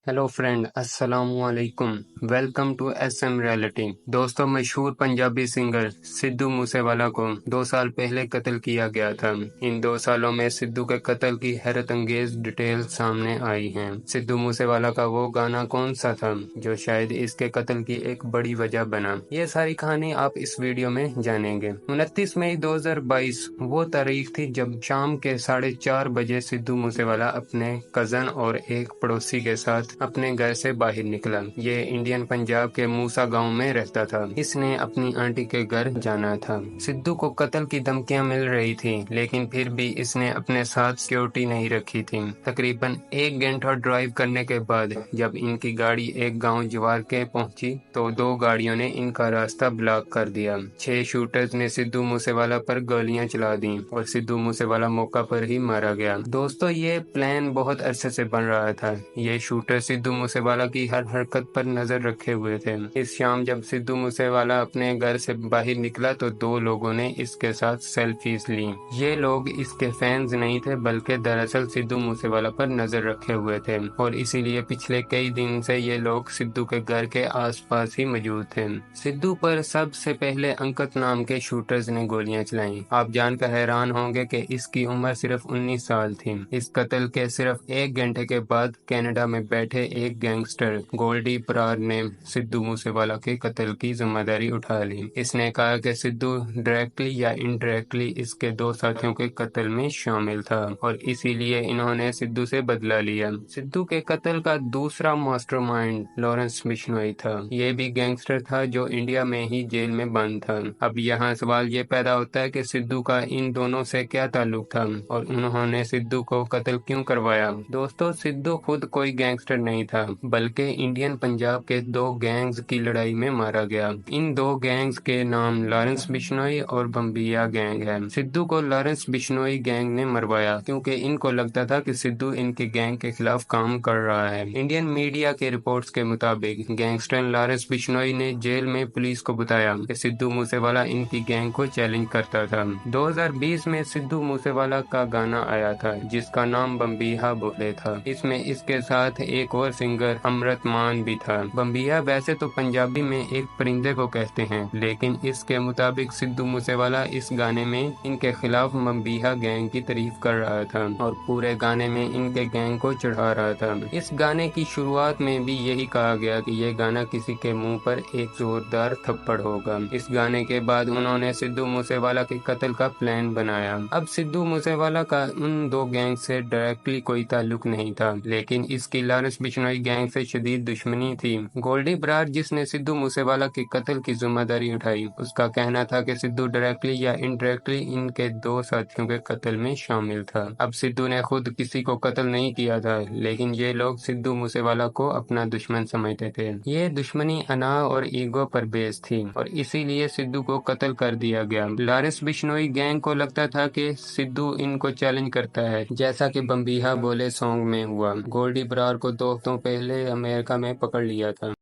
Hello friend, अस्सलाम वालेकुम। Welcome to SM reality. दोस्तों, मशहूर पंजाबी सिंगर सिद्धू मूसेवाला को 2 साल पहले कत्ल किया गया था। इन 2 सालों में सिद्धू के कत्ल की हैरत अंगेज डिटेल सामने आई हैं। सिद्धू मूसेवाला का वो गाना कौन सा था जो शायद इसके कत्ल की एक बड़ी वजह बना, ये सारी कहानी आप इस वीडियो में जानेंगे। 29 मई 2022 वो तारीख थी जब शाम के 4:30 बजे सिद्धू मूसेवाला अपने कजन और एक पड़ोसी के साथ अपने घर से बाहर निकला। ये इंडियन पंजाब के मूसा गांव में रहता था। इसने अपनी आंटी के घर जाना था। सिद्धू को कत्ल की धमकियां मिल रही थी, लेकिन फिर भी इसने अपने साथ सिक्योरिटी नहीं रखी थी। तकरीबन 1 घंटा ड्राइव करने के बाद जब इनकी गाड़ी एक गांव जवार के पहुंची तो 2 गाड़ियों ने इनका रास्ता ब्लॉक कर दिया। 6 शूटर्स ने सिद्धू मूसेवाला पर गोलियां चला दी और सिद्धू मूसेवाला मौका पर ही मारा गया। दोस्तों, ये प्लान बहुत अरसे से बन रहा था। ये शूटर सिद्धू मूसेवाला की हर हरकत पर नजर रखे हुए थे। इस शाम जब सिद्धू मूसेवाला अपने घर से बाहर निकला तो 2 लोगों ने इसके साथ सेल्फीज ली। ये लोग इसके फैंस नहीं थे, बल्कि दरअसल सिद्धू मूसेवाला पर नजर रखे हुए थे और इसीलिए पिछले कई दिन से ये लोग सिद्धू के घर के आसपास ही मौजूद थे। सिद्धू पर सबसे पहले अंकित नाम के शूटर्स ने गोलियां चलाई। आप जानकर हैरान होंगे कि इसकी उम्र सिर्फ 19 साल थी। इस कत्ल के सिर्फ 1 घंटे के बाद कनाडा में बैठे एक गैंगस्टर गोल्डी बरार ने सिद्धू मूसेवाला के कत्ल की जिम्मेदारी उठा ली। इसने कहा कि सिद्धू डायरेक्टली या इनडायरेक्टली इसके 2 साथियों के कत्ल में शामिल था और इसीलिए इन्होंने सिद्धू से बदला लिया। सिद्धू के कत्ल का दूसरा मास्टरमाइंड लॉरेंस बिश्नोई था। ये भी गैंगस्टर था जो इंडिया में ही जेल में बंद था। अब यहाँ सवाल ये पैदा होता है कि सिद्धू का इन दोनों से क्या ताल्लुक था और उन्होंने सिद्धू को कत्ल क्यों करवाया। दोस्तों, सिद्धू खुद कोई गैंगस्टर नहीं था, बल्कि इंडियन पंजाब के 2 गैंग्स की लड़ाई में मारा गया। इन 2 गैंग्स के नाम लॉरेंस बिश्नोई और बम्बिया गैंग है। सिद्धू को लॉरेंस बिश्नोई गैंग ने मरवाया क्योंकि इनको लगता था कि सिद्धू इनके गैंग के खिलाफ काम कर रहा है। इंडियन मीडिया के रिपोर्ट्स के मुताबिक गैंगस्टर लॉरेंस बिश्नोई ने जेल में पुलिस को बताया कि सिद्धू मूसेवाला इनकी गैंग को चैलेंज करता था। 2020 में सिद्धू मूसेवाला का गाना आया था जिसका नाम बम्बिया बोले था। इसमें इसके साथ एक और सिंगर अमृत मान भी था। बम्बिया वैसे तो पंजाबी में एक परिंदे को कहते हैं, लेकिन इसके मुताबिक सिद्धू मूसेवाला इस गाने में इनके खिलाफ बम्बिया गैंग की तारीफ कर रहा था और पूरे गाने में इनके गैंग को चढ़ा रहा था। इस गाने की शुरुआत में भी यही कहा गया कि यह गाना किसी के मुंह पर एक जोरदार थप्पड़ होगा। इस गाने के बाद उन्होंने सिद्धू मूसेवाला के कत्ल का प्लान बनाया। अब सिद्धू मूसेवाला का उन 2 गैंग से डायरेक्टली कोई ताल्लुक नहीं था, लेकिन इसकी लॉरेंस बिश्नोई गैंग से शदीद दुश्मनी थी। गोल्डी बरार, जिसने सिद्धू मूसेवाला के कत्ल की जिम्मेदारी उठाई, उसका कहना था कि सिद्धू डायरेक्टली या इनडायरेक्टली इनके 2 साथियों के कत्ल में शामिल था। अब सिद्धू ने खुद किसी को कत्ल नहीं किया था, लेकिन ये लोग सिद्धू मूसेवाला को अपना दुश्मन समझते थे। ये दुश्मनी अना और ईगो पर बेस थी और इसीलिए सिद्धू को कत्ल कर दिया गया। लॉरेंस बिश्नोई गैंग को लगता था कि सिद्धू इनको चैलेंज करता है, जैसा कि बम्बिया बोले सॉन्ग में हुआ। गोल्डी बरार को 2 हफ्तों पहले अमेरिका में पकड़ लिया था।